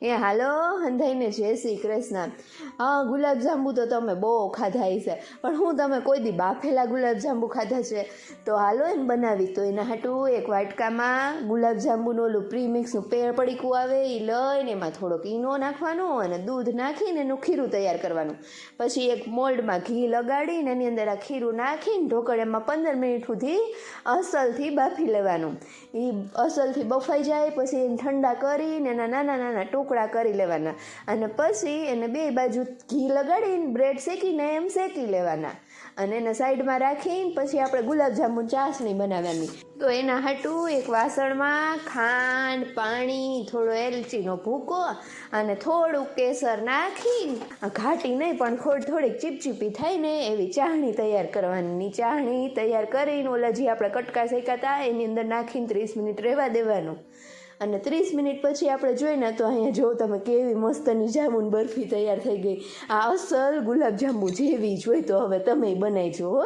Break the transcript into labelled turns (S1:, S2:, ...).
S1: એ હાલો હંધાઈને જય શ્રી કૃષ્ણ. હા, ગુલાબજાંબુ તો તમે બહુ ખાધા છે, પણ હું તમે કોઈ દી બાફેલા ગુલાબજાંબુ ખાધા છે? તો હાલો એને બનાવી. તો એના હાટું એક વાટકામાં ગુલાબજાંબુનું ઓલું પ્રીમિક્સનું પડીકું આવે એ લઈને એમાં થોડોક ઈનો નાખવાનો અને દૂધ નાખીને એનું ખીરું તૈયાર કરવાનું. પછી એક મોલ્ડમાં ઘી લગાડીને એની અંદર આ ખીરું નાખીને ઢોકળિયામાં 15 મિનિટ સુધી અસલથી બાફી લેવાનું. એ અસલથી બફાઈ જાય પછી એને ઠંડા કરીને એના નાના નાના ટુકડા કરી લેવાના અને પછી એને બે બાજુ ઘી લગાડીને બ્રેડ શેકીને એમ શેકી લેવાના અને એને સાઈડમાં રાખીને પછી આપણે ગુલાબજાંબુ ચાસણી બનાવવાની. તો એના હાટું એક વાસણમાં ખાંડ, પાણી, થોડો એલચીનો ભૂકો અને થોડુંક કેસર નાખી ઘાટી નહીં પણ થોડીક ચીપચીપી થાય ને એવી ચાસણી તૈયાર કરવાની. ચાસણી તૈયાર કરીને ઓલા જે આપણે કટકા શેકાતા એની અંદર નાખીને 30 મિનિટ રહેવા દેવાનું અને 30 મિનિટ પછી આપણે જોઈને તો અહીંયા જો તમે કેવી મસ્તની જામુન બરફી તૈયાર થઈ ગઈ. આ અસલ ગુલાબજાંબુ જેવી જ હોય. તો હવે તમે બનાવજો હો.